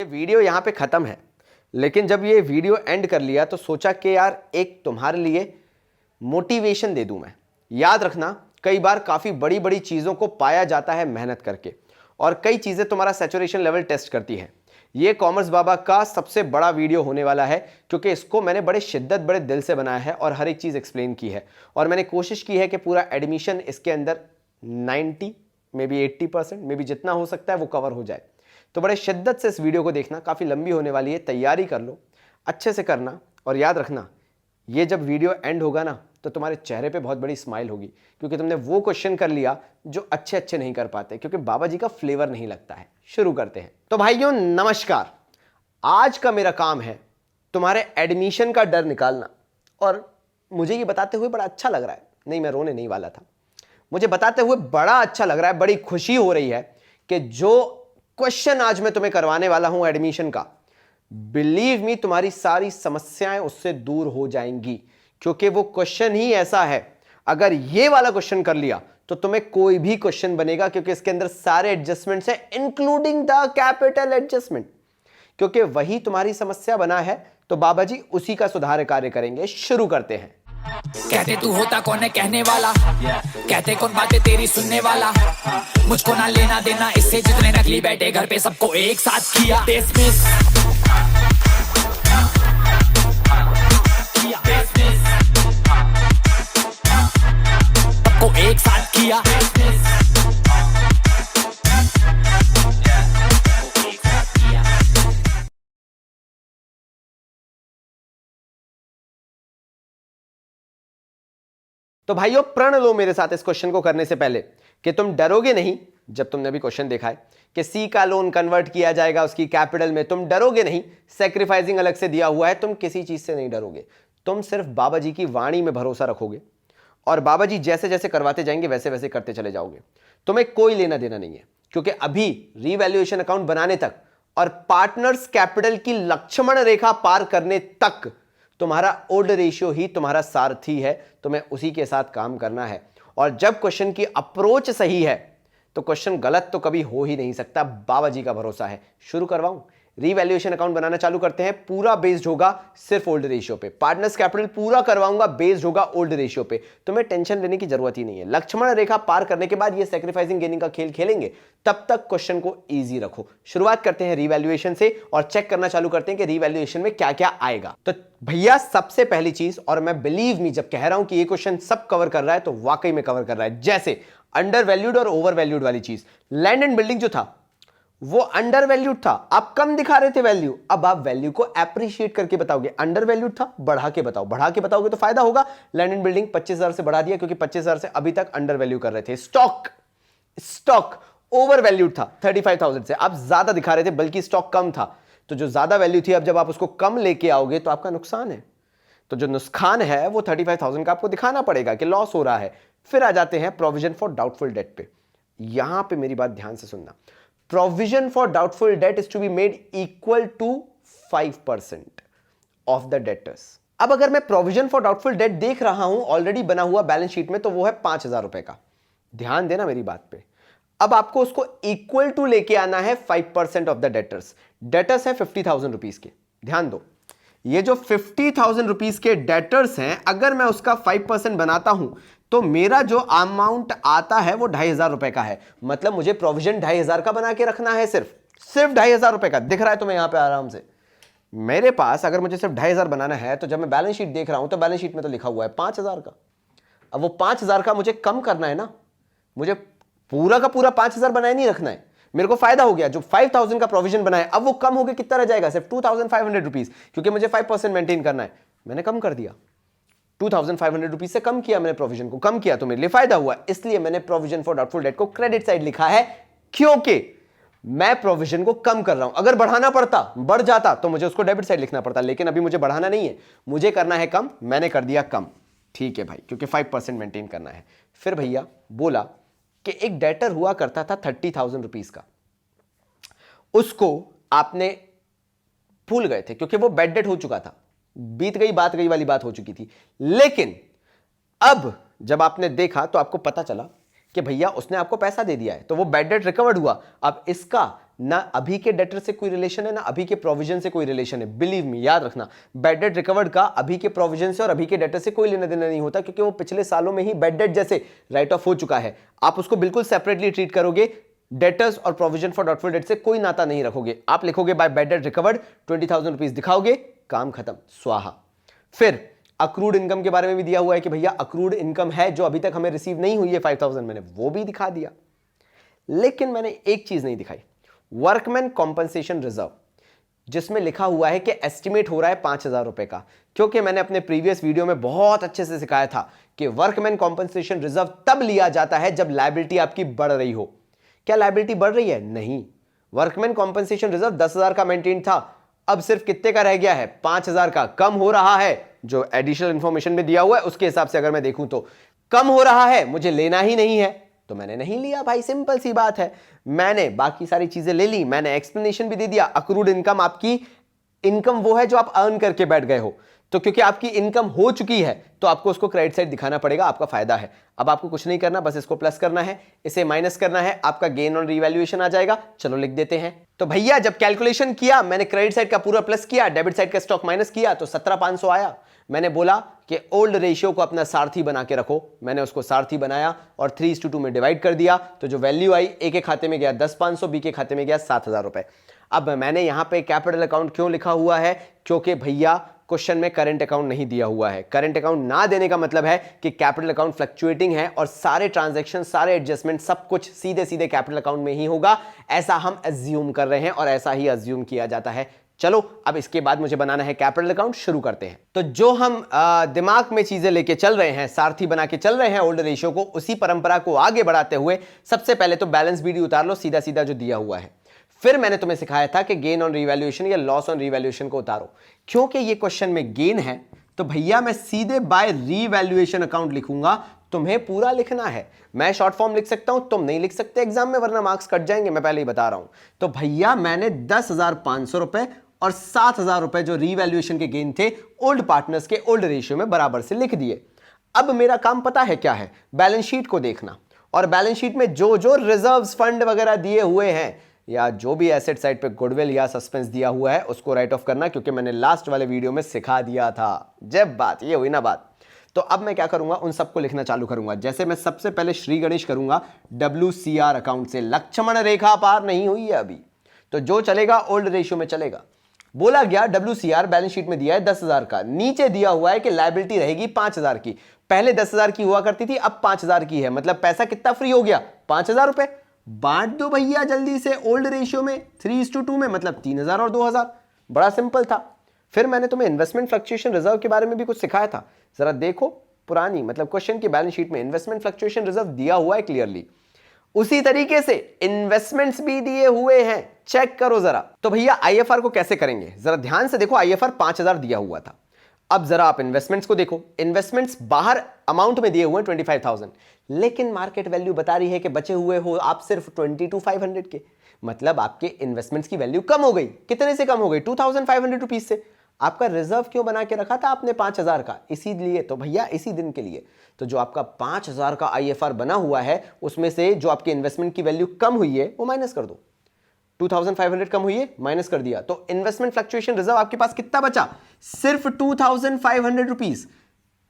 ये वीडियो यहाँ पे ख़त्म है, लेकिन जब ये वीडियो एंड कर लिया तो सोचा कि यार एक तुम्हारे लिए मोटिवेशन दे दूं मैं। याद रखना, कई बार काफ़ी बड़ी बड़ी चीज़ों को पाया जाता है मेहनत करके, और कई चीज़ें तुम्हारा सैचुरेशन लेवल टेस्ट करती है। ये कॉमर्स बाबा का सबसे बड़ा वीडियो होने वाला है, क्योंकि इसको मैंने बड़े शिद्दत बड़े दिल से बनाया है और हर एक चीज़ एक्सप्लेन की है, और मैंने कोशिश की है कि पूरा एडमिशन इसके अंदर 90 मे बी 80% मे बी जितना हो सकता है वो कवर हो जाए। तो बड़े शिद्दत से इस वीडियो को देखना, काफ़ी लंबी होने वाली है, तैयारी कर लो, अच्छे से करना। और याद रखना, ये जब वीडियो एंड होगा ना तो तुम्हारे चेहरे पे बहुत बड़ी स्माइल होगी, क्योंकि तुमने वो क्वेश्चन कर लिया जो अच्छे अच्छे नहीं कर पाते, क्योंकि बाबा जी का फ्लेवर नहीं लगता है। शुरू करते हैं। तो भाइयों नमस्कार, आज का मेरा काम है तुम्हारे एडमिशन का डर निकालना। और मुझे ये बताते हुए बड़ा अच्छा लग रहा है, नहीं मैं रोने नहीं वाला था, मुझे बताते हुए बड़ा अच्छा लग रहा है, बड़ी खुशी हो रही है कि जो क्वेश्चन आज मैं तुम्हें करवाने वाला हूं एडमिशन का, बिलीव मी तुम्हारी सारी समस्याएं उससे दूर हो जाएंगी, क्योंकि वो क्वेश्चन ही ऐसा है। अगर ये वाला क्वेश्चन कर लिया तो तुम्हें कोई भी क्वेश्चन बनेगा, क्योंकि इसके अंदर सारे एडजस्टमेंट्स हैं, इंक्लूडिंग द कैपिटल एडजस्टमेंट, क्योंकि वही तुम्हारी समस्या बना है। तो बाबा जी उसी का सुधार कार्य करेंगे। शुरू करते हैं। कहते तू होता कौन है कहने वाला, कहते कौन बातें तेरी सुनने वाला, मुझको ना लेना देना इससे जितने नकली बैठे घर पे सबको एक साथ किया डिसमिस, सबको एक साथ किया। तो भाइयों प्रण लो मेरे साथ इस क्वेश्चन को करने से पहले कि तुम डरोगे नहीं। जब तुमने अभी क्वेश्चन देखा है कि सी का लोन कन्वर्ट किया जाएगा उसकी कैपिटल में, तुम डरोगे नहीं। सैक्रिफाइसिंग अलग से दिया हुआ है, तुम किसी चीज से नहीं डरोगे। तुम सिर्फ बाबा जी की वाणी में भरोसा रखोगे, और बाबा जी जैसे जैसे करवाते जाएंगे वैसे वैसे करते चले जाओगे। तुम्हें कोई लेना देना नहीं है, क्योंकि अभी रीवैल्यूएशन अकाउंट बनाने तक और पार्टनर्स कैपिटल की लक्ष्मण रेखा पार करने तक तुम्हारा ओल्ड रेशियो ही तुम्हारा सारथी है। तुम्हें उसी के साथ काम करना है, और जब क्वेश्चन की अप्रोच सही है तो क्वेश्चन गलत तो कभी हो ही नहीं सकता। बाबा जी का भरोसा है। शुरू करवाऊं? रीवैल्यूएशन अकाउंट बनाना चालू करते हैं। पूरा बेस्ड होगा सिर्फ ओल्ड रेशियो पे। पार्टनर्स कैपिटल पूरा करवाऊंगा, बेस्ड होगा ओल्ड रेशियो पे। तुम्हें टेंशन लेने की जरूरत ही नहीं है। लक्ष्मण रेखा पार करने के बाद ये सैक्रिफाइसिंग गेनिंग का खेल खेलेंगे, तब तक क्वेश्चन को इजी रखो। शुरुआत करते हैं रीवैल्यूएशन से, और चेक करना चालू करते हैं कि रीवैल्यूएशन में क्या क्या आएगा। तो भैया सबसे पहली चीज, और मैं बिलीव मी जब कह रहा हूं कि ये क्वेश्चन सब कवर कर रहा है तो वाकई में कवर कर रहा है। जैसे अंडर वैल्यूड और ओवर वैल्यूड वाली चीज, लैंड एंड बिल्डिंग जो था वो अंडर वैल्यूड था, आप कम दिखा रहे थे वैल्यू, अब आप वैल्यू को एप्रिशिएट करके बताओगे। अंडर वैल्यूड था, बढ़ा के बताओ, बढ़ा के बताओगे तो फायदा होगा। लैंड एंड बिल्डिंग 25,000 से बढ़ा दिया, क्योंकि 25,000 से अभी तक अंडर वैल्यू कर रहे थे। स्टॉक ओवर वैल्यूड था 35,000 से, आप ज्यादा दिखा रहे थे, बल्कि स्टॉक कम था। तो जो ज्यादा वैल्यू थी, अब जब आप उसको कम लेके आओगे तो आपका नुकसान है। तो जो नुकसान है वो 35,000 का आपको दिखाना पड़ेगा कि लॉस हो रहा है। फिर आ जाते हैं प्रोविजन फॉर डाउटफुल डेट पे। यहां पे मेरी बात ध्यान से सुनना। Provision for doubtful debt is to be made equal to 5% of the debtors. अब अगर मैं प्रोविजन फॉर डाउटफुल डेट देख रहा हूं ऑलरेडी बना हुआ बैलेंस शीट में, तो वो है 5,000 रुपए का। ध्यान देना मेरी बात पे। अब आपको उसको इक्वल टू लेके आना है 5% ऑफ द डेटर्स। डेटर्स है 50,000 रुपीज के। ध्यान दो, ये जो 50,000 रुपीज के डेटर्स हैं, अगर मैं उसका 5% बनाता हूं तो मेरा जो अमाउंट आता है वो 2,500 रुपए का है। मतलब मुझे प्रोविजन 2,500 का बना के रखना है, सिर्फ 2,500 रुपए का। दिख रहा है तुम्हें यहां पे आराम से मेरे पास? अगर मुझे सिर्फ 2,500 बनाना है, तो जब मैं बैलेंस शीट देख रहा हूं तो बैलेंस शीट में तो लिखा हुआ है 5,000 का। अब वो 5,000 का मुझे कम करना है ना, मुझे पूरा का पूरा 5,000 बनाए नहीं रखना है। मेरे को फायदा हो गया, जो 5,000 का प्रोविजन बनाया, अब वो कम हो गया, कितना रह जाएगा? सिर्फ 2,500 रुपीज, क्योंकि मुझे 5% मेंटेन करना है। मैंने कम कर दिया, 2,500 रुपीज से कम किया मैंने, प्रोविजन को कम किया, तो मेरे लिए फायदा हुआ। इसलिए मैंने प्रोविजन फॉर डाउटफुल डेट को क्रेडिट साइड लिखा है, क्योंकि मैं प्रोविजन को कम कर रहा हूं। अगर बढ़ाना पड़ता, बढ़ जाता, तो मुझे उसको डेबिट साइड लिखना पड़ता, लेकिन अभी मुझे बढ़ाना नहीं है, मुझे करना है कम, मैंने कर दिया कम। ठीक है भाई, क्योंकि 5% मेंटेन करना है। फिर भैया बोला कि एक डेटर हुआ करता था 30,000 रुपीज का, उसको आपने भूल गए थे, क्योंकि वो बेड डेट हो चुका था, बीत गई बात गई वाली बात हो चुकी थी। लेकिन अब जब आपने देखा तो आपको पता चला कि भैया उसने आपको पैसा दे दिया है, तो वो बैड डेट रिकवर्ड हुआ। अब इसका ना अभी के डेटर से कोई रिलेशन है, ना अभी के प्रोविजन से कोई रिलेशन है। बिलीव मी, याद रखना, बैड डेट रिकवर्ड का अभी के प्रोविजन से और अभी के डेटर से कोई लेना देना नहीं होता, क्योंकि वो पिछले सालों में ही बैड डेट जैसे राइट ऑफ हो चुका है। आप उसको बिल्कुल सेपरेटली ट्रीट करोगे। डेटर्स और प्रोविजन फॉर डॉटफुल डेट से कोई नाता नहीं रखोगे। आप लिखोगे by bad debt recovered 20,000 rupees, दिखाओगे, काम खत्म, स्वाहा। फिर अक्रूड इनकम के बारे में भी दिया हुआ है कि भैया अक्रूड इनकम है जो अभी तक हमें रिसीव नहीं हुई है 5,000, मैंने वो भी दिखा दिया। लेकिन मैंने एक चीज नहीं दिखाई, वर्कमैन कॉम्पनसेशन रिजर्व, जिसमें लिखा हुआ है कि एस्टिमेट हो रहा है 5,000 रुपए का। क्योंकि मैंने अपने प्रीवियस वीडियो में बहुत अच्छे से सिखाया था कि वर्कमैन कॉम्पनसेशन रिजर्व तब लिया जाता है जब लायबिलिटी आपकी बढ़ रही हो। क्या लायबिलिटी बढ़ रही है? नहीं। वर्कमैन कॉम्पनसेशन रिजर्व 10,000 का मेंटेन था, अब सिर्फ कितने का रह गया है? 5,000 का। कम हो रहा है, जो एडिशनल इंफॉर्मेशन में दिया हुआ है उसके हिसाब से अगर मैं देखूं तो कम हो रहा है, मुझे लेना ही नहीं है तो मैंने नहीं लिया भाई, सिंपल सी बात है। मैंने बाकी सारी चीजें ले ली, मैंने एक्सप्लेनेशन भी दे दिया। अक्रूड इनकम, आपकी इनकम वो है जो आप अर्न करके बैठ गए हो, तो क्योंकि आपकी इनकम हो चुकी है तो आपको उसको क्रेडिट साइड दिखाना पड़ेगा, आपका फायदा है। अब आपको कुछ नहीं करना, बस इसको प्लस करना है, इसे माइनस करना है, आपका गेन ऑन रीवैल्यूएशन आ जाएगा। चलो लिख देते हैं। तो भैया जब कैलकुलेशन किया, मैंने क्रेडिट साइड का पूरा प्लस किया, डेबिट साइड का स्टॉक माइनस किया तो 17,500 आया। मैंने बोला कि ओल्ड रेशियो को अपना सारथी बना के रखो, मैंने उसको सारथी बनाया और 3:2 में डिवाइड कर दिया। तो जो वैल्यू आई, ए के खाते में गया 10,500, बी के खाते में गया 7,000 रुपए। अब मैंने यहां पे कैपिटल अकाउंट क्यों लिखा हुआ है? क्योंकि भैया क्वेश्चन में करंट अकाउंट नहीं दिया हुआ है। करंट अकाउंट ना देने का मतलब है कि कैपिटल अकाउंट फ्लक्चुएटिंग है और सारे ट्रांजैक्शन, सारे एडजस्टमेंट, सब कुछ सीधे सीधे कैपिटल अकाउंट में ही होगा, ऐसा हम अज्यूम कर रहे हैं और ऐसा ही अज्यूम किया जाता है। चलो अब इसके बाद मुझे बनाना है कैपिटल अकाउंट, शुरू करते हैं। तो जो हम दिमाग में चीजें लेके चल रहे हैं, सारथी बना के चल रहे हैं ओल्ड रेशियो को, उसी परंपरा को आगे बढ़ाते हुए सबसे पहले तो बैलेंस बीडी उतार लो, सीधा सीधा जो दिया हुआ है। फिर मैंने तुम्हें सिखाया था कि गेन ऑन रीवैल्यूएशन या लॉस ऑन रीवैल्यूएशन को उतारो। क्योंकि ये क्वेश्चन में गेन है तो भैया मैं सीधे बाय रीवैल्यूएशन अकाउंट लिखूंगा, तुम्हें पूरा लिखना है। मैं शॉर्ट फॉर्म लिख सकता हूं, तुम नहीं लिख सकते एग्जाम में, वरना मार्क्स कट जाएंगे, मैं पहले ही बता रहा हूं। तो भैया मैंने 10,500 रुपए और 7,000 रुपए जो रीवैल्यूएशन के गेन थे ओल्ड पार्टनर्स के ओल्ड रेशियो में बराबर से लिख दिए। अब मेरा काम पता है क्या है? बैलेंस शीट को देखना, और बैलेंस शीट में जो जो रिजर्व्स फंड वगैरह दिए हुए हैं या जो भी एसेट साइड पे गुडविल या सस्पेंस दिया हुआ है उसको राइट ऑफ करना, क्योंकि मैंने लास्ट वाले वीडियो में सिखा दिया था। जब बात ये हुई ना बात, तो अब मैं क्या करूंगा, उन सबको लिखना चालू करूंगा। जैसे मैं सबसे पहले श्री गणेश करूंगा, WCR अकाउंट से लक्ष्मण रेखा पार नहीं हुई है अभी, तो जो चलेगा ओल्ड रेशियो में चलेगा। बोला गया WCR बैलेंस शीट में दिया है 10,000 का, नीचे दिया हुआ है कि लायबिलिटी रहेगी 5,000 की। पहले 10,000 की हुआ करती थी, अब 5,000 की है, मतलब पैसा कितना फ्री हो गया? 5,000 रुपए। बांट दो भैया जल्दी से ओल्ड रेशियो में 3:2 में, मतलब 3,000 और 2,000। बड़ा सिंपल था। फिर मैंने तुम्हें इन्वेस्टमेंट फ्लक्चुएशन रिजर्व के बारे में भी कुछ सिखाया था, जरा देखो पुरानी, मतलब क्वेश्चन की बैलेंस शीट में इन्वेस्टमेंट फ्लक्चुएशन रिजर्व दिया हुआ है क्लियरली। उसी तरीके से इन्वेस्टमेंट्स भी दिए हुए हैं, चेक करो जरा। तो भैया IFR को कैसे करेंगे, जरा ध्यान से देखो। IFR 5,000 दिया हुआ था। अब जरा आप इन्वेस्टमेंट्स को देखो, इन्वेस्टमेंट्स बाहर अमाउंट में दिए हुए हैं 25,000, लेकिन मार्केट वैल्यू बता रही है कि बचे हुए हो आप सिर्फ 22,500 के, मतलब आपके इन्वेस्टमेंट्स की वैल्यू कम हो गई। कितने से कम हो गई? 2,500 रुपीज से। आपका रिजर्व क्यों बना के रखा था आपने 5,000 का? इसीलिए तो भैया, इसी दिन के लिए। तो जो आपका 5,000 का IFR बना हुआ है उसमें से जो आपके इन्वेस्टमेंट की वैल्यू कम हुई है वो माइनस कर दो। 2,500 कम हुई है, माइनस कर दिया, तो इन्वेस्टमेंट फ्लक्चुएशन रिजर्व आपके पास कितना बचा? सिर्फ 2,500 रुपीज।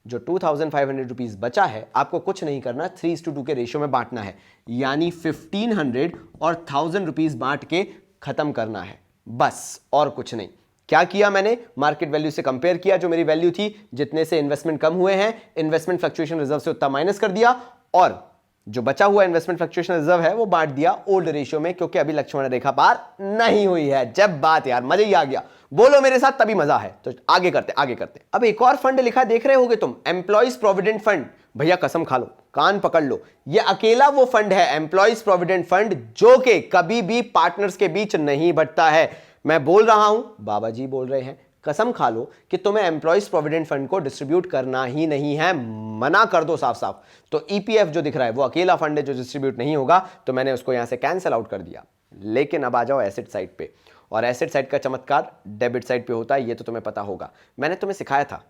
जो 2,500 रुपीज बचा है आपको कुछ नहीं करना, 3:2 के रेशियो में बांटना है, यानी 1,500 और 1,000 रुपीज बांट के खत्म करना है, बस और कुछ नहीं। क्या किया मैंने? मार्केट वैल्यू से कंपेयर किया, जो मेरी वैल्यू थी, जितने से इन्वेस्टमेंट कम हुए हैं, इन्वेस्टमेंट फ्लक्चुएशन रिजर्व से उतना माइनस कर दिया, और जो बचा हुआ इन्वेस्टमेंट फ्लक्चुएशन रिजर्व है वो बांट दिया ओल्ड रेशियो में, क्योंकि अभी लक्ष्मण रेखा पार नहीं हुई है। जब बात यार, मजा ही आ गया, बोलो मेरे साथ, तभी मजा है। तो आगे करते। अब एक और फंड लिखा देख रहे होगे तुम, एम्प्लॉइज प्रोविडेंट फंड। भैया कसम खा लो, कान पकड़ लो, ये अकेला वो फंड है एम्प्लॉइज प्रोविडेंट फंड जो कि कभी भी पार्टनर्स के बीच नहीं बंटता है। मैं बोल रहा हूं, बाबा जी बोल रहे हैं, कसम खा लो कि तुम्हें एम्प्लॉइज प्रोविडेंट फंड को डिस्ट्रीब्यूट करना ही नहीं है, मना कर दो साफ साफ। तो EPF जो दिख रहा है वो अकेला फंड है जो डिस्ट्रीब्यूट नहीं होगा, तो मैंने उसको यहां से कैंसिल आउट कर दिया। लेकिन अब आ जाओ एसेट साइड पे, और एसेट साइड का चमत्कार डेबिट साइड पे होता है, ये तो तुम्हें पता होगा। मैंने तुम्हें सिखाया था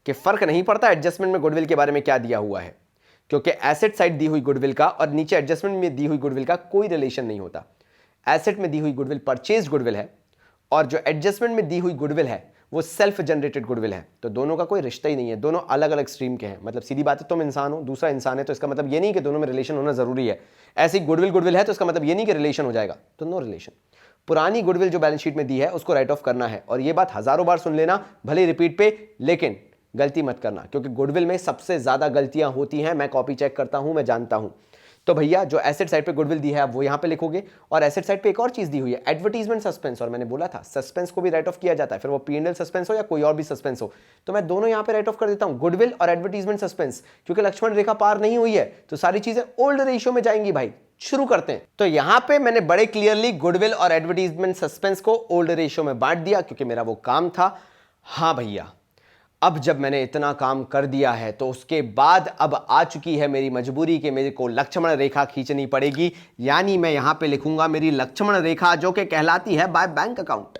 कि फर्क नहीं पड़ता एडजस्टमेंट में गुडविल के बारे में क्या दिया हुआ है, क्योंकि एसेट साइड दी हुई गुडविल का और नीचे एडजस्टमेंट में दी हुई गुडविल का कोई रिलेशन नहीं होता। एसेट में दी हुई गुडविल परचेज गुडविल है और जो एडजस्टमेंट में दी हुई गुडविल है वो सेल्फ जनरेटेड गुडविल है, तो दोनों का कोई रिश्ता ही नहीं है, दोनों अलग अलग स्ट्रीम के हैं। मतलब सीधी बात है, तुम इंसान हो, दूसरा इंसान है, तो इसका मतलब ये नहीं कि दोनों में रिलेशन होना जरूरी है। ऐसी गुडविल गुडविल है तो इसका मतलब ये नहीं कि रिलेशन हो जाएगा, तो नो रिलेशन। पुरानी गुडविल जो बैलेंस शीट में दी है उसको राइट ऑफ करना है, और ये बात हजारों बार सुन लेना, भले रिपीट पे, लेकिन गलती मत करना, क्योंकि गुडविल में सबसे ज्यादा गलतियां होती हैं। मैं कॉपी चेक करता हूं, मैं जानता हूं। तो भैया जो एसेट साइड पे गुडविल दी है आप वो यहां पे लिखोगे, और एसेट साइड पे एक और चीज दी हुई है, एडवर्टीजमेंट सस्पेंस, और मैंने बोला था सस्पेंस को भी राइट ऑफ किया जाता है, फिर वो P&L सस्पेंस हो या कोई और भी सस्पेंस हो, तो मैं दोनों यहां पे राइट ऑफ कर देता हूं, गुडविल और एडवर्टीजमेंट सस्पेंस, क्योंकि लक्ष्मण रेखा पार नहीं हुई है तो सारी चीजें ओल्ड रेशियो में जाएंगी भाई। शुरू करते हैं। तो यहां पे मैंने बड़े क्लियरली गुडविल और एडवर्टीजमेंट सस्पेंस को ओल्ड रेशियो में बांट दिया, क्योंकि मेरा वो काम था। हां भैया, अब जब मैंने इतना काम कर दिया है तो उसके बाद अब आ चुकी है मेरी मजबूरी कि मेरे को लक्ष्मण रेखा खींचनी पड़ेगी, यानी मैं यहां पे लिखूंगा मेरी लक्ष्मण रेखा, जो कि कहलाती है बाय बैंक अकाउंट।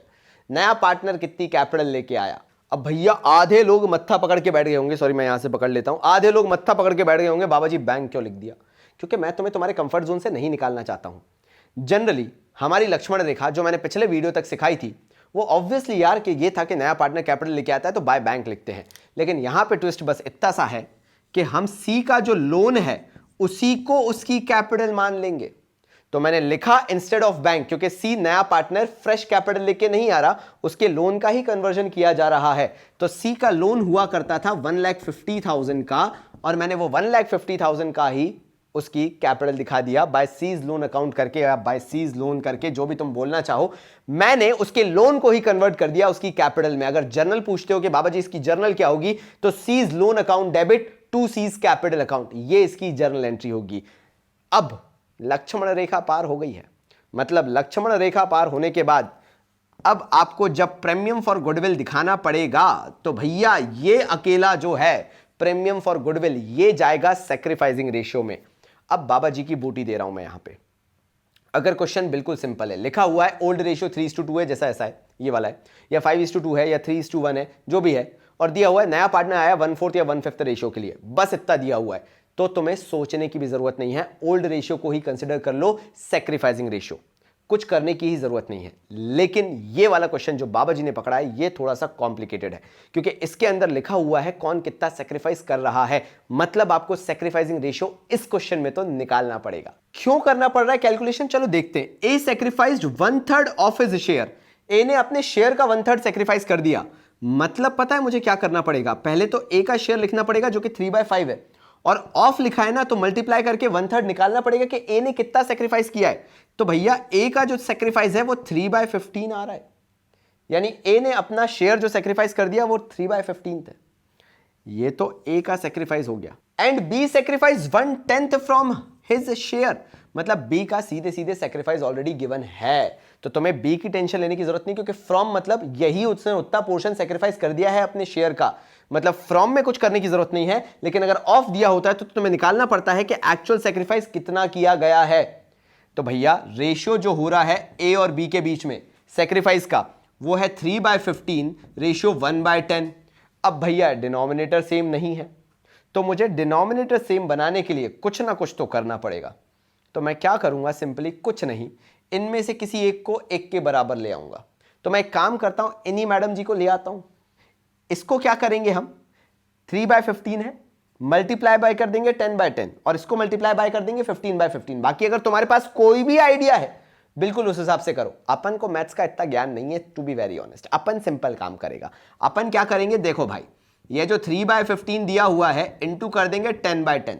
नया पार्टनर कितनी कैपिटल लेके आया। अब भैया आधे लोग मत्था पकड़ के बैठ गए होंगे, सॉरी मैं यहां से पकड़ लेता हूं, आधे लोग मत्था पकड़ के बैठ गए होंगे, बाबा जी बैंक क्यों लिख दिया? क्योंकि मैं तुम्हें तुम्हारे कंफर्ट जोन से नहीं निकालना चाहता हूं। जनरली हमारी लक्ष्मण रेखा जो मैंने पिछले वीडियो तक सिखाई थी वो ऑब्वियसली यार कि ये था कि नया पार्टनर कैपिटल लेके आता है तो बाय बैंक लिखते हैं, लेकिन यहां पे ट्विस्ट बस इतना सा है कि हम सी का जो लोन है उसी को उसकी कैपिटल मान लेंगे। तो मैंने लिखा इंस्टेड ऑफ बैंक, क्योंकि सी नया पार्टनर फ्रेश कैपिटल लेके नहीं आ रहा, उसके लोन का ही कन्वर्जन किया जा रहा है। तो सी का लोन हुआ करता था 1,50,000 का, और मैंने वो 1,50,000 का ही उसकी कैपिटल दिखा दिया बाय सीज लोन अकाउंट करके, या बाय सीज लोन करके, जो भी तुम बोलना चाहो। मैंने उसके लोन को ही कन्वर्ट कर दिया उसकी कैपिटल में। अगर जर्नल पूछते हो कि बाबा जी इसकी जर्नल क्या होगी, तो C's loan account debit to C's capital account, ये इसकी जर्नल एंट्री होगी। अब लक्ष्मण रेखा पार हो गई है, मतलब लक्ष्मण रेखा पार होने के बाद अब आपको जब प्रीमियम फॉर गुडविल दिखाना पड़ेगा तो भैया ये अकेला जो है प्रीमियम फॉर गुडविल ये जाएगा सैक्रिफाइसिंग रेशियो में। अब बाबा जी की बूटी दे रहा हूं मैं यहां पे। अगर क्वेश्चन बिल्कुल सिंपल है, लिखा हुआ है ओल्ड रेशियो 3:2 है, जैसा ऐसा है ये वाला है, या 5:2 है, या 3:1 है, जो भी है, और दिया हुआ है नया पार्टनर आया 1/4 या 1/5 रेशियो के लिए, बस इतना दिया हुआ है, तो तुम्हें सोचने की भी जरूरत नहीं है। ओल्ड रेशियो को ही कंसिडर कर लो सैक्रिफाइसिंग रेशियो, कुछ करने की ही जरूरत नहीं है। लेकिन ये वाला क्वेश्चन जो बाबा जी ने पकड़ा है ये थोड़ा सा कॉम्प्लिकेटेड है, क्योंकि इसके अंदर लिखा हुआ है कौन कितना सैक्रिफाइस कर रहा है, मतलब आपको सैक्रिफाइसिंग रेशियो इस क्वेश्चन में तो निकालना पड़ेगा। क्यों करना पड़ रहा है कैलकुलेशन, चलो देखते हैं। ए सैक्रिफाइस्ड 1/3 ऑफ हिज शेयर, ए ने अपने शेयर का 1/3 सैक्रिफाइस कर दिया, मतलब पता है मुझे क्या करना पड़ेगा, पहले तो ए का शेयर लिखना पड़ेगा जो कि 3/5 है, और ऑफ लिखा है ना तो मल्टीप्लाई करके 1/3 निकालना पड़ेगा कि ए ने कितना सैक्रिफाइस किया है। तो भैया ए का जो सैक्रिफाइस है वो 3/15 आ रहा है, यानी ए ने अपना शेयर जो सैक्रिफाइस कर दिया वो 3/15 है। ये तो ए का सैक्रिफाइस हो गया। And B sacrifice 1/10 from his share, मतलब बी का सीधे सीधे सैक्रिफाइस ऑलरेडी गिवन है, तो तुम्हें बी की टेंशन लेने की जरूरत नहीं, क्योंकि फ्रॉम मतलब यही उसने उतना पोर्शन सैक्रिफाइस कर दिया है अपने शेयर का, मतलब फ्रॉम में कुछ करने की जरूरत नहीं है। लेकिन अगर ऑफ दिया होता है तो तुम्हें निकालना पड़ता है कि एक्चुअल सैक्रिफाइस कितना किया गया है। तो भैया रेशियो जो हो रहा है ए और बी के बीच में सैक्रिफाइस का वो है 3/15 रेशियो 1/10। अब भैया डिनोमिनेटर सेम नहीं है, तो मुझे डिनोमिनेटर सेम बनाने के लिए कुछ ना कुछ तो करना पड़ेगा। तो मैं क्या करूंगा, सिंपली कुछ नहीं, इनमें से किसी एक को एक के बराबर ले आऊंगा। तो मैं एक काम करता हूं, इन्हीं मैडम जी को ले आता हूं। इसको क्या करेंगे हम, 3/15 है, मल्टीप्लाई बाय कर देंगे 10/10, और इसको मल्टीप्लाई बाय कर देंगे 15/15। बाकी अगर तुम्हारे पास कोई भी आइडिया है बिल्कुल उस हिसाब से करो। अपन को मैथ्स का इतना ज्ञान नहीं है, टू बी वेरी ऑनेस्ट। अपन सिंपल काम करेगा। अपन क्या करेंगे, देखो भाई ये जो 3/15 दिया हुआ है इंटू कर देंगे 10/10,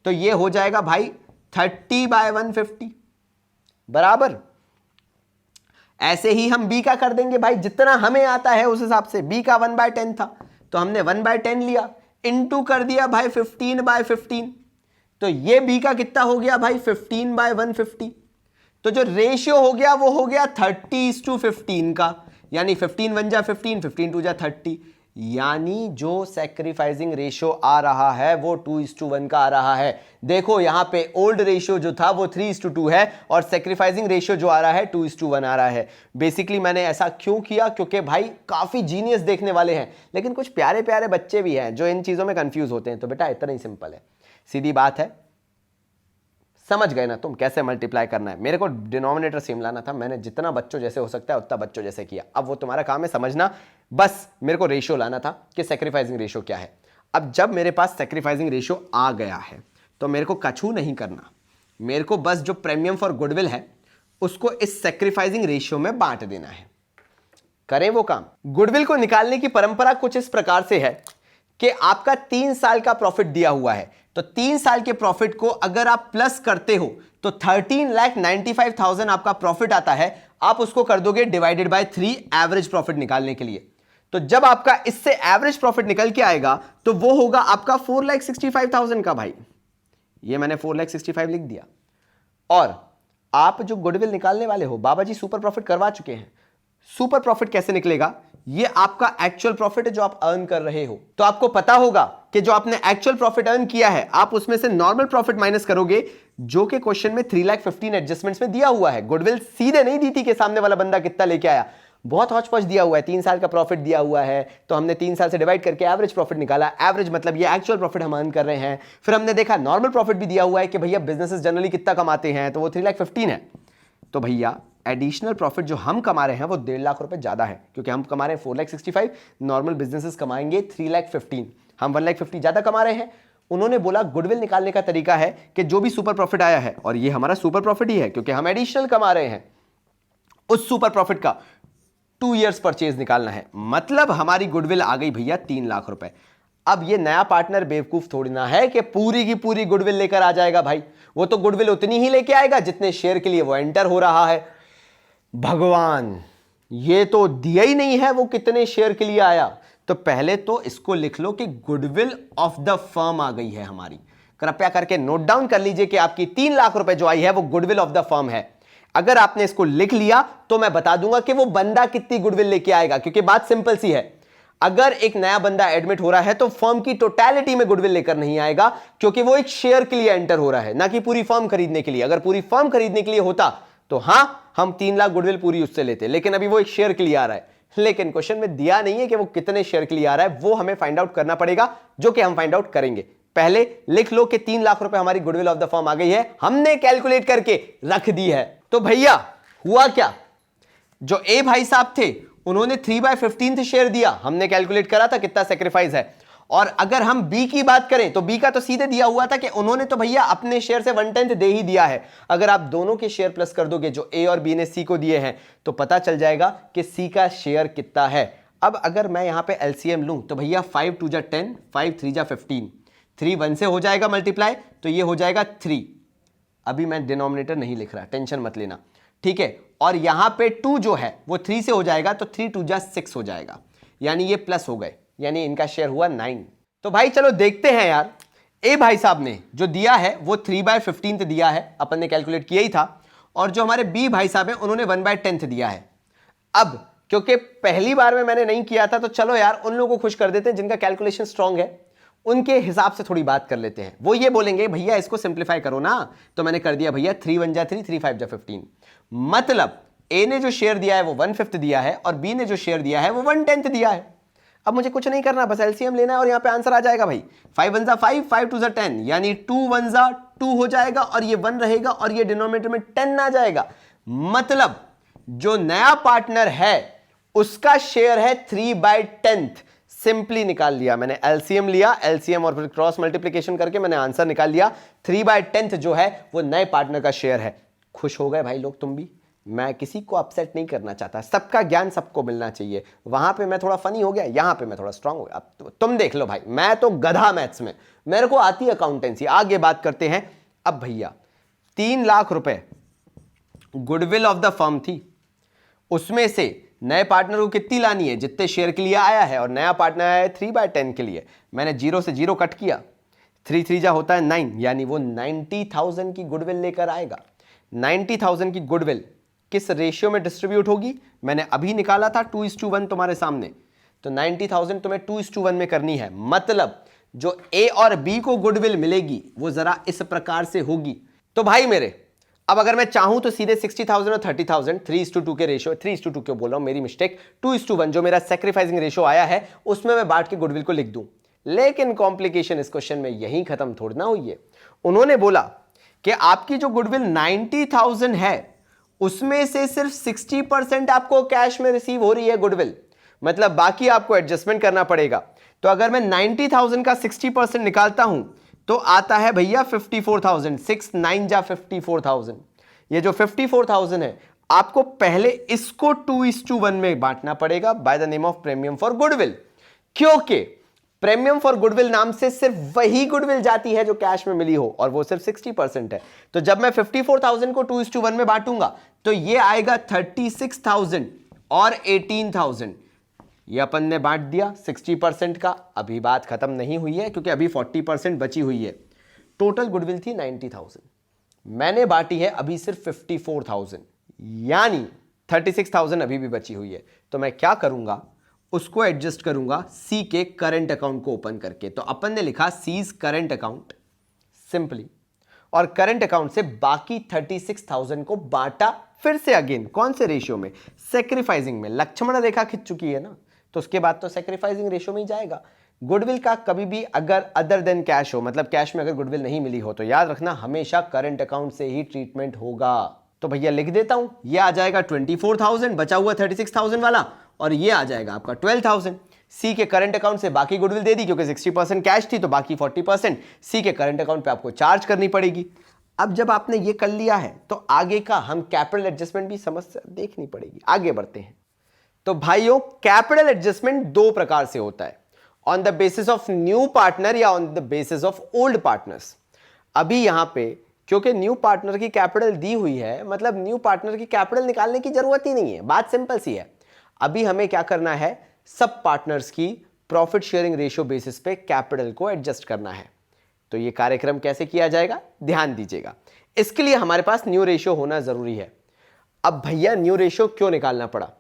तो ये हो जाएगा भाई 30/150 बराबर। ऐसे ही हम b का कर देंगे भाई, जितना हमें आता है उस हिसाब से। b का 1/10 था तो हमने 1/10 लिया, इंटू कर दिया भाई 15/15, तो ये b का कितना हो गया भाई 15/150। तो जो रेशियो हो गया वो हो गया 30:15 का, यानी 15 1 जा 15, 15 2 जा 30, यानी जो सैक्रिफाइसिंग रेशियो आ रहा है वो 2:1 का आ रहा है। देखो यहां पे ओल्ड रेशियो जो था वो 3:2 है और सैक्रिफाइसिंग रेशियो जो आ रहा है 2:1 आ रहा है। बेसिकली मैंने ऐसा क्यों किया, क्योंकि भाई काफी जीनियस देखने वाले हैं, लेकिन कुछ प्यारे प्यारे बच्चे भी हैं जो इन चीजों में कंफ्यूज होते हैं। तो बेटा इतना ही सिंपल है, सीधी बात है, समझ गए ना तुम कैसे मल्टीप्लाई करना है। मेरे को डिनोमिनेटर सेम लाना था, मैंने जितना बच्चों जैसे हो सकता है उतना बच्चों जैसे किया। अब वो तुम्हारा काम है समझना, बस मेरे को रेशियो लाना था कि सेक्रीफाइसिंग रेशियो क्या है। अब जब मेरे पास सेक्रीफाइसिंग रेशियो आ गया है तो मेरे को कछू नहीं करना, मेरे को बस जो प्रीमियम फॉर गुडविल है उसको इस सेक्रीफाइसिंग रेशियो में बांट देना है। करें वो काम। गुडविल को निकालने की परंपरा कुछ इस प्रकार से है कि आपका 3 साल का प्रॉफिट दिया हुआ है, तो 3 साल के प्रॉफिट को अगर आप प्लस करते हो तो 13,95,000 आपका प्रॉफिट आता है, आप उसको कर दोगे डिवाइडेड बाय 3 एवरेज प्रॉफिट निकालने के लिए। तो जब आपका इससे एवरेज प्रॉफिट निकल के आएगा तो वो होगा आपका 4,65,000 का। भाई ये मैंने 4,65,000 लिख दिया। और आप जो गुडविल निकालने वाले हो, बाबा जी सुपर प्रॉफिट करवा चुके हैं। सुपर प्रॉफिट कैसे निकलेगा? ये आपका एक्चुअल प्रॉफिट है जो आप अर्न कर रहे हो। तो आपको पता होगा कि जो आपने एक्चुअल प्रॉफिट अर्न किया है, आप उसमें से नॉर्मल प्रॉफिट माइनस करोगे, जो कि क्वेश्चन में 3,15,000 एडजस्टमेंट्स में दिया हुआ है। गुडविल सीधे नहीं दी थी कि सामने वाला बंदा कितना लेके आया, बहुत हौच-पौच दिया हुआ है। 3 साल का प्रॉफिट दिया हुआ है, तो हमने 3 साल से डिवाइड करके एवरेज प्रॉफिट निकाला। एवरेज मतलब ये एक्चुअल प्रॉफिट हम अर्न कर रहे हैं। फिर हमने देखा नॉर्मल प्रॉफिट भी दिया हुआ है कि भैया बिजनेसेस जनरली कितना कमाते हैं, तो वो 3,15,000 है। तो भैया एडिशनल प्रॉफिट जो हम कमा रहे हैं वो 1.5 लाख रुपए ज्यादा है, क्योंकि हम कमा रहे हैं 4,65,000, नॉर्मल बिजनेसेस कमाएंगे 3,15,000, हम 1,50,000 ज्यादा कमा रहे हैं। उन्होंने बोला गुडविल निकालने का तरीका है कि जो भी सुपर प्रॉफिट आया है, और ये हमारा सुपर प्रॉफिट ही है क्योंकि हम एडिशनल कमा रहे हैं, उस सुपर प्रॉफिट का 2 ईयर्स परचेज निकालना है। मतलब हमारी गुडविल आ गई भैया 3 लाख रुपए। अब ये नया पार्टनर बेवकूफ थोड़ी ना है कि पूरी की पूरी गुडविल लेकर आ जाएगा। भाई वो तो गुडविल उतनी ही लेके आएगा जितने शेयर के लिए वो एंटर हो रहा है। भगवान, ये तो दिया ही नहीं है वो कितने शेयर के लिए आया। तो पहले तो इसको लिख लो कि गुडविल ऑफ द फर्म आ गई है हमारी। कृपया करके नोट डाउन कर लीजिए कि आपकी 3 लाख रुपए जो आई है वो गुडविल ऑफ द फर्म है। अगर आपने इसको लिख लिया तो मैं बता दूंगा कि वो बंदा कितनी गुडविल लेके आएगा, क्योंकि बात सिंपल सी है। अगर एक नया बंदा एडमिट हो रहा है तो फर्म की टोटलिटी में गुडविल लेकर नहीं आएगा, क्योंकि वो एक शेयर के लिए एंटर हो रहा है, ना कि पूरी फर्म खरीदने के लिए। अगर पूरी फर्म खरीदने के लिए होता तो हां, हम 3 लाख गुडविल पूरी उससे लेते, लेकिन अभी वो एक शेयर के लिए आ रहा है। लेकिन क्वेश्चन में दिया नहीं है कि वो कितने शेयर के लिए आ रहा है, वो हमें फाइंड आउट करना पड़ेगा, जो कि हम फाइंड आउट करेंगे। पहले लिख लो कि 3 लाख रुपए हमारी गुडविल ऑफ द फर्म आ गई है, हमने कैलकुलेट करके रख दी है। तो भैया हुआ क्या, जो ए भाई साहब थे उन्होंने 3/15 शेयर दिया, हमने कैलकुलेट करा था कितना सेक्रीफाइस है। और अगर हम बी की बात करें तो बी का तो सीधे दिया हुआ था कि उन्होंने तो भैया अपने शेयर से 1/10 दे ही दिया है। अगर आप दोनों के शेयर प्लस कर दोगे जो ए और बी ने सी को दिए हैं, तो पता चल जाएगा कि सी का शेयर कितना है। अब अगर मैं यहां पे एलसीएम लूं तो भैया 5 2 जा 10, 5 3 जा 15, 3 1 से हो जाएगा मल्टीप्लाई, तो ये हो जाएगा 3। अभी मैं डिनोमिनेटर नहीं लिख रहा, टेंशन मत लेना, ठीक है। और यहां पे 2 जो है वो 3 से हो जाएगा, तो 3 2 जा 6 हो जाएगा, यानी ये प्लस हो गए, यानी इनका शेयर हुआ 9। तो भाई चलो देखते हैं यार, ए भाई साहब ने जो दिया है वो 3/15 दिया है, अपन ने कैलकुलेट किया ही था। और जो हमारे बी भाई साहब हैं उन्होंने 1/10 दिया है। अब क्योंकि पहली बार में मैंने नहीं किया था, तो चलो यार उन लोगों को खुश कर देते हैं जिनका कैलकुलेशन स्ट्रांग है, उनके हिसाब से थोड़ी बात कर लेते हैं। वो ये बोलेंगे भैया इसको सिंप्लीफाई करो ना, तो मैंने कर दिया भैया 3 1 जा 3, 3 5 जा 15। मतलब ए ने जो शेयर दिया है वो 1/5 दिया है, और बी ने जो शेयर दिया है वो 1/10 दिया है। अब मुझे कुछ नहीं करना, बस एलसीएम लेना है और यहां पे आंसर आ जाएगा भाई। 5 1 जा 5, 5 2 जा 10, यानी 2 1 जा 2 हो जाएगा, और ये 1 रहेगा, और ये डिनोमिनेटर में 10 आ जाएगा। मतलब जो नया पार्टनर है उसका शेयर है 3/10। सिंपली निकाल लिया मैंने, एलसीएम लिया, एलसीएम और फिर क्रॉस मल्टीप्लिकेशन करके मैंने आंसर निकाल लिया। 3/10 जो है वो नए पार्टनर का शेयर है। खुश हो गए भाई लोग, तुम भी? मैं किसी को अपसेट नहीं करना चाहता, सबका ज्ञान सबको मिलना चाहिए। वहां पे मैं थोड़ा फनी हो गया, यहां पे मैं थोड़ा स्ट्रांग हो गया। अब तुम देख लो भाई, मैं तो गधा मैथ्स में, मेरे को आती है अकाउंटेंसी। आगे बात करते हैं। अब भैया 3 लाख रुपए गुडविल ऑफ द फर्म थी, उसमें से नए पार्टनर को कितनी लानी है, जितने शेयर के लिए आया है, और नया पार्टनर आया है 3/10 के लिए। मैंने 0 से 0 कट किया, 3 3 जा होता है 9, यानी वो 90,000 की गुडविल लेकर आएगा। 90,000 की गुडविल किस रेशियो में डिस्ट्रीब्यूट होगी, मैंने अभी निकाला था 2:1 तुम्हारे सामने। तो 90,000 तुम्हें 2:1 में करनी है। मतलब जो ए और बी को गुडविल मिलेगी वो जरा इस प्रकार से होगी। तो भाई मेरे, अब अगर मैं चाहूं तो सीधे 60,000 और 30,000 3:2 के रेशियो, 3:2 क्यों बोल रहा हूं, मेरी मिस्टेक, 2:1 जो मेरा सैक्रिफाइसिंग रेशियो आया है उसमें मैं बांट के गुडविल को लिख दूं। लेकिन कॉम्प्लिकेशन इस क्वेश्चन में यहीं खत्म थोड़ी ना हुई है। उन्होंने बोला कि आपकी जो गुडविल 90,000 है उसमें से सिर्फ 60% आपको कैश में रिसीव हो रही है गुडविल, मतलब बाकी आपको एडजस्टमेंट करना पड़ेगा। तो अगर मैं 90,000 का 60% निकालता हूं तो आता है भैया 54,000, 6 9 जा 54,000। ये जो 54,000 है आपको पहले इसको 2:1 में बांटना पड़ेगा by the name of premium for goodwill, क्योंकि प्रीमियम फॉर गुडविल नाम से सिर्फ वही गुडविल जाती है जो कैश में मिली हो और वो सिर्फ 60% है। तो जब मैं 54,000 को 2:1 में बांटूंगा तो ये आएगा 36,000 और 18,000। ये अपन ने बांट दिया 60% का। अभी बात खत्म नहीं हुई है क्योंकि अभी 40% बची हुई है। टोटल गुडविल थी 90,000, मैंने बांटी है अभी सिर्फ 54,000, यानी 36,000 अभी भी बची हुई है। तो मैं क्या करूंगा, उसको एडजस्ट करूंगा सी के करंट अकाउंट को ओपन करके। तो अपन ने लिखा सीज करंट अकाउंट सिंपली, और करंट अकाउंट से बाकी 36,000 को बांटा फिर से अगेन कौन से रेशियो में, सेक्रीफाइसिंग में। लक्ष्मण रेखा खिंच चुकी है ना, तो उसके बाद तो सेक्रीफाइसिंग रेशियो में ही जाएगा। गुडविल का कभी भी अगर अदर देन कैश हो, मतलब कैश में अगर गुडविल नहीं मिली हो, तो याद रखना हमेशा करंट अकाउंट से ही ट्रीटमेंट होगा। तो भैया लिख देता हूं, ये आ जाएगा 24,000, बचा हुआ 36,000 वाला, और ये आ जाएगा आपका 12,000। सी के करंट अकाउंट से बाकी गुडविल दे दी, क्योंकि 60% कैश थी तो बाकी 40% सी के करंट अकाउंट पे आपको चार्ज करनी पड़ेगी। अब जब आपने ये कर लिया है तो आगे का हम कैपिटल एडजस्टमेंट भी समस्या देखनी पड़ेगी। आगे बढ़ते हैं। तो भाइयों कैपिटल एडजस्टमेंट दो प्रकार से होता है, on the basis of new partner या on the basis of old partners. अभी यहां पे क्योंकि न्यू पार्टनर की कैपिटल दी हुई है, मतलब न्यू पार्टनर की कैपिटल निकालने की जरूरत ही नहीं है, बात सिंपल सी है। अभी हमें क्या करना है, सब पार्टनर्स की प्रॉफिट शेयरिंग रेशियो बेसिस पे कैपिटल को एडजस्ट करना है। तो ये कार्यक्रम कैसे किया जाएगा, ध्यान दीजिएगा। इसके लिए हमारे पास न्यू रेशियो होना जरूरी है। अब भैया न्यू रेशियो क्यों निकालना पड़ा,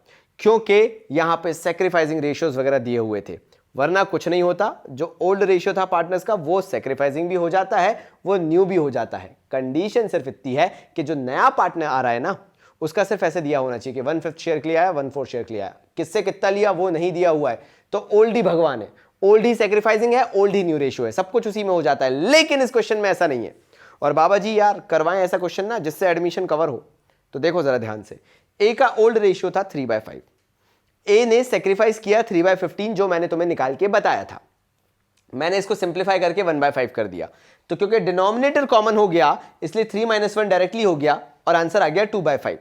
क्योंकि यहां पे सैक्रिफाइसिंग रेशियोज वगैरह दिए हुए थे, वरना कुछ नहीं होता। जो ओल्ड रेशियो था पार्टनर्स का वो सैक्रिफाइसिंग भी हो जाता है, वो न्यू भी हो जाता है। कंडीशन सिर्फ इतनी है कि जो नया पार्टनर आ रहा है ना, उसका सिर्फ ऐसे दिया होना चाहिए कि 1/5 शेयर के लिए आया, 1/4 शेयर के लिए आया। किससे कितना लिया वो नहीं दिया हुआ है, तो ओल्ड ही भगवान है, ओल्ड ही सैक्रिफाइसिंग है, ओल्ड ही न्यू रेशियो है, सब कुछ उसी में हो जाता है। लेकिन इस क्वेश्चन में ऐसा नहीं है। और बाबा जी यार करवाएं ऐसा क्वेश्चन ना जिससे एडमिशन कवर हो। तो देखो जरा ध्यान से, ए का ओल्ड रेशियो था 3/5, ए ने सेक्रीफाइस किया 3/15, जो मैंने तुम्हें निकाल के बताया था। मैंने इसको सिंप्लीफाई करके 1/5 कर दिया। तो क्योंकि डिनोमिनेटर कॉमन हो गया इसलिए 3 - 1 डायरेक्टली हो गया और आंसर आ गया 2/5।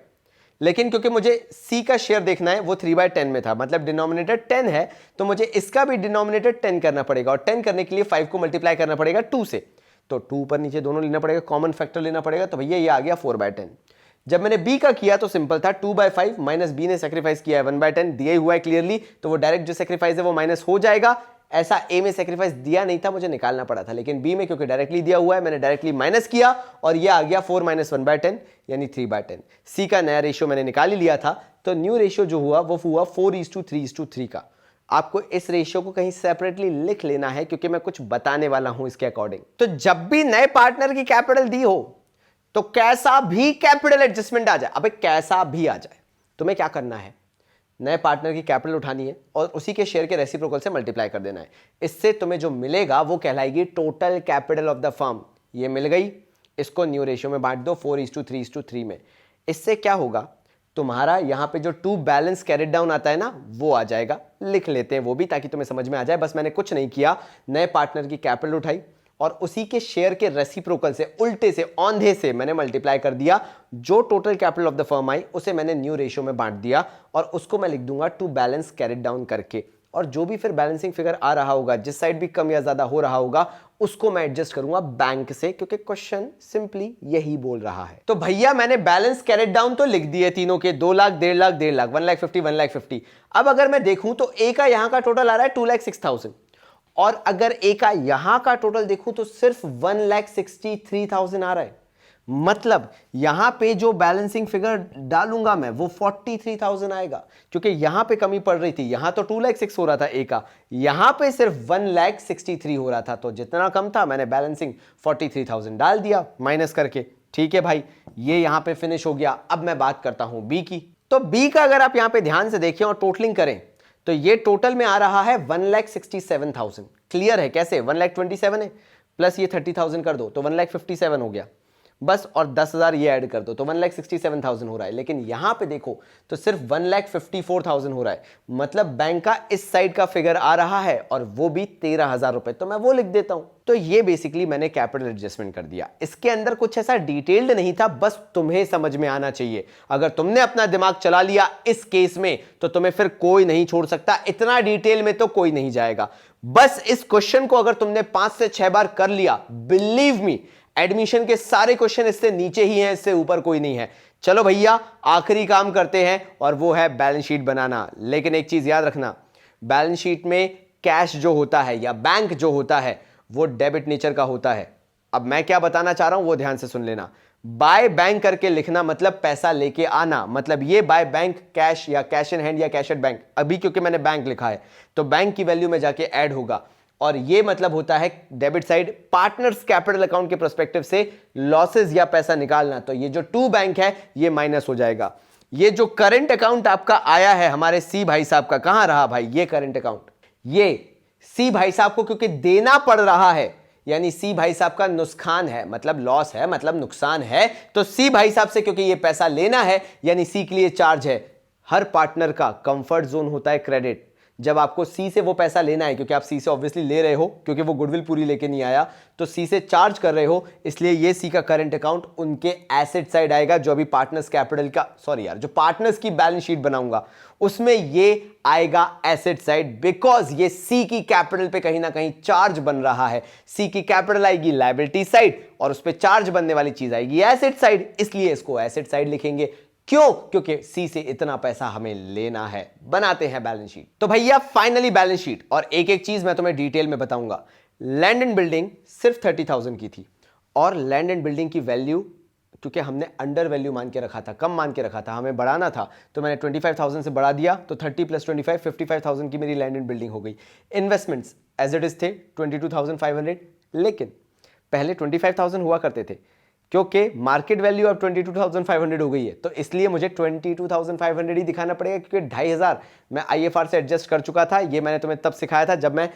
लेकिन क्योंकि मुझे सी का शेयर देखना है, वो 3/10 में था, मतलब डिनोमिनेटर 10 है, तो मुझे इसका भी डिनोमिनेटर 10 करना पड़ेगा, और 10 करने के लिए 5 को मल्टीप्लाई करना पड़ेगा 2 से। तो 2 ऊपर नीचे दोनों लेना पड़ेगा, कॉमन फैक्टर लेना पड़ेगा। तो भैया ये आ गया 4/10। जब मैंने बी का किया तो सिंपल था, 2/5 माइनस बी ने सेक्रीफाइस किया है 1/10, दिया हुआ है क्लियरली, तो वो डायरेक्ट जो सेक्रीफाइस है वो माइनस हो जाएगा। ऐसा ए में सेक्रीफाइस दिया नहीं था, मुझे निकालना पड़ा था, लेकिन बी में क्योंकि डायरेक्टली दिया हुआ है मैंने डायरेक्टली माइनस किया, और ये आ गया 4 - 1/10 यानी 3/10। सी का नया रेशियो मैंने निकाल ही लिया था, तो न्यू रेशियो जो हुआ वो हुआ 4:3:3 का। आपको इस रेशियो को कहीं सेपरेटली लिख लेना है, क्योंकि मैं कुछ बताने वाला हूं इसके अकॉर्डिंग। तो जब भी नए पार्टनर की कैपिटल दी हो तो कैसा भी कैपिटल एडजस्टमेंट आ जाए, अबे कैसा भी आ जाए, तुम्हें क्या करना है, नए पार्टनर की कैपिटल उठानी है और उसी के शेयर के रेसिप्रोकल से मल्टीप्लाई कर देना है। इससे तुम्हें जो मिलेगा वो कहलाएगी total capital of the firm. ये मिल गई, इसको न्यू रेशियो में बांट दो 4:3:3 में। इससे क्या होगा, तुम्हारा यहां पे जो 2 बैलेंस कैरिड डाउन आता है ना, वो आ जाएगा। लिख लेते हैं वो भी ताकि तुम्हें समझ में आ जाए। बस मैंने कुछ नहीं किया, नए पार्टनर की कैपिटल उठाई और उसी के शेयर के रेसिप्रोकल से, उल्टे से, औंधे से मैंने मल्टीप्लाई कर दिया। जो total capital of the firm आई उसे मैंने न्यू रेशियो में बांट दिया, और उसको मैं लिख दूंगा 2 बैलेंस कैरिड डाउन करके। और जो भी फिर बैलेंसिंग फिगर आ रहा होगा, जिस साइड भी कम या ज्यादा हो रहा होगा, उसको मैं एडजस्ट करूंगा बैंक से, क्योंकि क्वेश्चन सिंपली यही बोल रहा है। तो भैया मैंने बैलेंस कैरिड डाउन तो लिख दिए तीनों के, 2 लाख, 1.5 लाख, 1.5 लाख, 1,50,000, 1,50,000। अब अगर मैं देखूं तो ए का यहां का टोटल आ रहा है 2,06,000, और अगर ए का यहां का टोटल देखूं तो सिर्फ 1,63,000 आ रहा है। मतलब यहां पे जो बैलेंसिंग फिगर डालूंगा मैं वो 43,000 आएगा, क्योंकि यहां पे कमी पड़ रही थी। यहां तो 2,06,000 हो रहा था ए का, यहां पे सिर्फ 1,63,000 हो रहा था, तो जितना कम था मैंने बैलेंसिंग 43,000 डाल दिया माइनस करके। ठीक है भाई, ये यहां पे फिनिश हो गया। अब मैं बात करता हूं बी की। तो बी का अगर आप यहां पे ध्यान से देखें और टोटलिंग करें तो ये टोटल में आ रहा है 1,67,000। क्लियर है कैसे, 1,27,000 है प्लस ये 30,000 कर दो तो 1,57,000 हो गया। बस, और 10,000 ये ऐड कर दो तो 1,67,000 हो रहा है। लेकिन यहां पे देखो तो सिर्फ 1,54,000 हो रहा है, मतलब बैंक का इस साइड का फिगर आ रहा है और वो भी 13,000 रुपए, तो मैं वो लिख देता हूं। तो ये बेसिकली मैंने कैपिटल एडजस्टमेंट कर दिया। इसके अंदर कुछ ऐसा डिटेल्ड नहीं था, बस तुम्हें समझ में आना चाहिए। अगर तुमने अपना दिमाग चला लिया इस केस में तो तुम्हें फिर कोई नहीं छोड़ सकता, इतना डिटेल में तो कोई नहीं जाएगा। बस इस क्वेश्चन को अगर तुमने 5 से 6 बार कर लिया, बिलीव मी, एडमिशन के सारे क्वेश्चन इससे नीचे ही हैं, इससे ऊपर कोई नहीं है। चलो भैया आखिरी काम करते हैं और वो है बैलेंस शीट बनाना। लेकिन एक चीज याद रखना, बैलेंस शीट में कैश जो होता है या बैंक जो होता है वो डेबिट नेचर का होता है। अब मैं क्या बताना चाह रहा हूं वो ध्यान से सुन लेना। बाय बैंक करके लिखना मतलब पैसा लेके आना, मतलब ये बाय बैंक कैश या कैश इन हैंड या कैश एट बैंक, अभी क्योंकि मैंने बैंक लिखा है तो बैंक की वैल्यू में जाके ऐड होगा। और ये मतलब होता है debit side, partners capital account के पर्सपेक्टिव से लॉसेस या पैसा निकालना, तो ये जो टू बैंक है ये माइनस हो जाएगा। ये जो करंट अकाउंट आपका आया है हमारे सी भाई साहब का, कहां रहा भाई ये करंट अकाउंट, ये सी भाई साहब को क्योंकि देना पड़ रहा है, यानी सी भाई साहब का नुकसान है, मतलब लॉस है, मतलब नुकसान है, तो सी भाई साहब से क्योंकि ये पैसा लेना है यानी सी के लिए चार्ज है। हर पार्टनर का कंफर्ट जोन होता है क्रेडिट। जब आपको सी से वो पैसा लेना है, क्योंकि आप सी से ऑब्वियसली ले रहे हो क्योंकि वो गुडविल पूरी लेके नहीं आया, तो सी से चार्ज कर रहे हो, इसलिए ये सी का करंट अकाउंट उनके एसेट साइड आएगा। जो अभी पार्टनर्स कैपिटल का, सॉरी यार, जो पार्टनर्स की बैलेंस शीट बनाऊंगा उसमें ये आएगा एसेट साइड, बिकॉज ये सी की कैपिटल पे कहीं ना कहीं चार्ज बन रहा है। सी की कैपिटल आएगी लायबिलिटी साइड और उस पर चार्ज बनने वाली चीज आएगी एसेट साइड, इसलिए इसको एसेट साइड लिखेंगे। क्यों? क्योंकि सी से इतना पैसा हमें लेना है। बनाते हैं बैलेंस शीट। तो भैया फाइनली बैलेंस शीट, और एक एक चीज मैं तुम्हें डिटेल में बताऊंगा। लैंड एंड बिल्डिंग सिर्फ 30,000 की थी, और लैंड एंड बिल्डिंग की वैल्यू क्योंकि हमने अंडर वैल्यू मान के रखा था, कम मान के रखा था, हमें बढ़ाना था, तो मैंने 25,000 से बढ़ा दिया, तो 30 + 25 55,000 की मेरी लैंड एंड बिल्डिंग हो गई। इन्वेस्टमेंट्स एज इट इज थे 22,500, लेकिन पहले 25,000 हुआ करते थे, क्योंकि मार्केट वैल्यू अब 22,500 हो गई है, तो इसलिए मुझे 22,500 ही दिखाना पड़ेगा, क्योंकि 2,500 मैं IFR से एडजस्ट कर चुका था। ये मैंने तुम्हें तब सिखाया था जब मैं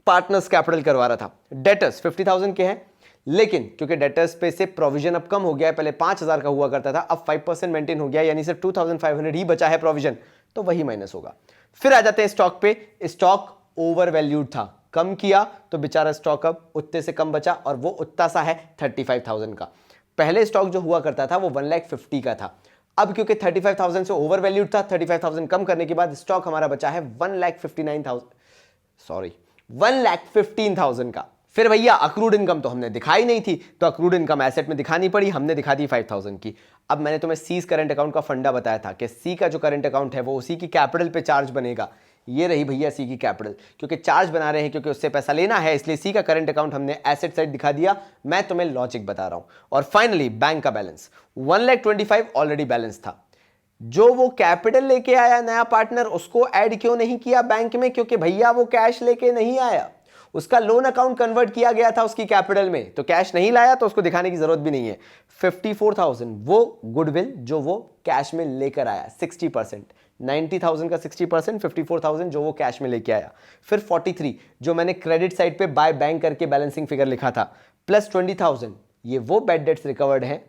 पार्टनर्स कैपिटल करवा रहा था। डेटर्स 50,000 के हैं, लेकिन क्योंकि डेटर्स पे से प्रोविजन अब कम हो गया है, पहले 5,000 का हुआ करता था, अब 5% मेंटेन हो गया, यानी सिर्फ 2,500 ही बचा है प्रोविजन, तो वही माइनस होगा। फिर आ जाते हैं स्टॉक पे। स्टॉक ओवर वैल्यूड था, कम किया तो बेचारा स्टॉक अब उतने से कम बचा, और वो उतना सा है 35,000 का। पहले स्टॉक जो हुआ करता था वो 1,50,000 का था, अब क्योंकि 35,000 से ओवर वैल्यूड था, 35,000 कम करने के बाद स्टॉक हमारा बचा है 1,15,000 का। फिर भैया अक्रूड इनकम तो हमने दिखाई नहीं थी, तो अक्रूड इनकम एसेट में दिखानी पड़ी, हमने दिखा दी 5,000 की। अब मैंने तुम्हें सी करंट अकाउंट का फंडा बताया था कि सी का जो करंट अकाउंट है वो उसी की कैपिटल पे चार्ज बनेगा। ये रही भैया सी की कैपिटल, क्योंकि चार्ज बना रहे हैं, क्योंकि उससे पैसा लेना है, इसलिए सी का करंट अकाउंट हमने एसेट साइड दिखा दिया। मैं तुम्हें लॉजिक बता रहा हूं। और फाइनली बैंक का बैलेंस 1,25,000 ऑलरेडी बैलेंस था। जो वो कैपिटल लेके आया नया पार्टनर, उसको ऐड क्यों नहीं किया बैंक में? क्योंकि भैया वो कैश लेके नहीं आया, उसका लोन अकाउंट कन्वर्ट किया गया था उसकी कैपिटल में, तो कैश नहीं लाया, तो उसको दिखाने की जरूरत भी नहीं है। 54,000 वो गुडविल जो वो कैश में लेकर आया, 60%, 90,000 का 60%, 54,000 जो वो कैश में लेके आया। फिर 43 जो मैंने क्रेडिट साइड पे बाय बैंक करके बैलेंसिंग फिगर लिखा था, प्लस 20,000 ये वो बैड डेट्स रिकवर्ड हैं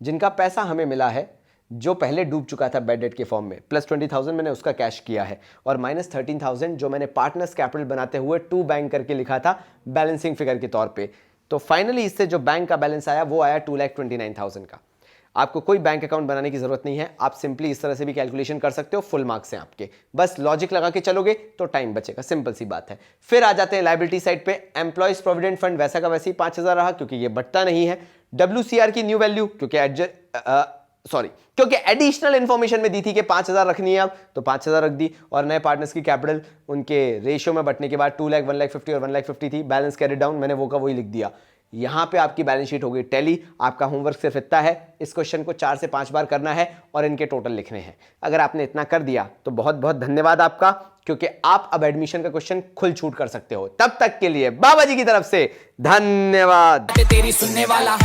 जिनका पैसा हमें मिला है, जो पहले डूब चुका था बैड डेट के फॉर्म में, प्लस 20,000 मैंने उसका कैश किया है, और माइनस 13,000 जो मैंने पार्टनर्स कैपिटल बनाते हुए टू बैंक करके लिखा था बैलेंसिंग फिगर के तौर पे। तो फाइनली इससे जो बैंक का बैलेंस आया वो आया 2,29,000 का। आपको कोई बैंक अकाउंट बनाने की जरूरत नहीं है, आप सिंपली इस तरह से भी कैलकुलेशन कर सकते हो, फुल मार्क्स हैं आपके, बस लॉजिक लगा के चलोगे तो टाइम बचेगा, सिंपल सी बात है। फिर आ जाते हैं लायबिलिटी साइड पे। एम्प्लॉइज प्रोविडेंट फंड वैसा का वैसे ही 5,000 रहा, क्योंकि ये बढ़ता नहीं है। WCR की न्यू वैल्यू क्योंकि एडिशनल इंफॉर्मेशन में दी थी कि 5,000 रखनी है, अब तो 5,000 रख दी, और नए पार्टनर्स की कैपिटल उनके रेशियो में बटने के बाद 2 लाख 1,50,000 और 1,50,000 थी, बैलेंस कैरी डाउन, मैंने वो का वही लिख दिया। यहां पे आपकी बैलेंस शीट हो गई टैली। आपका होमवर्क सिर्फ इतना है, इस क्वेश्चन को 4 से 5 बार करना है और इनके टोटल लिखने हैं। अगर आपने इतना कर दिया तो बहुत बहुत धन्यवाद आपका, क्योंकि आप अब एडमिशन का क्वेश्चन खुल छूट कर सकते हो। तब तक के लिए बाबा जी की तरफ से धन्यवाद। तेरी सुनने वाला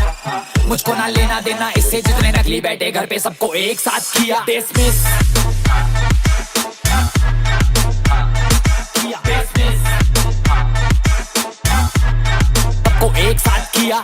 मुझको ना लेना देना इससे, जितने नकली बैठे घर पे सबको एक साथ किया डिसमिस, सबको एक साथ किया।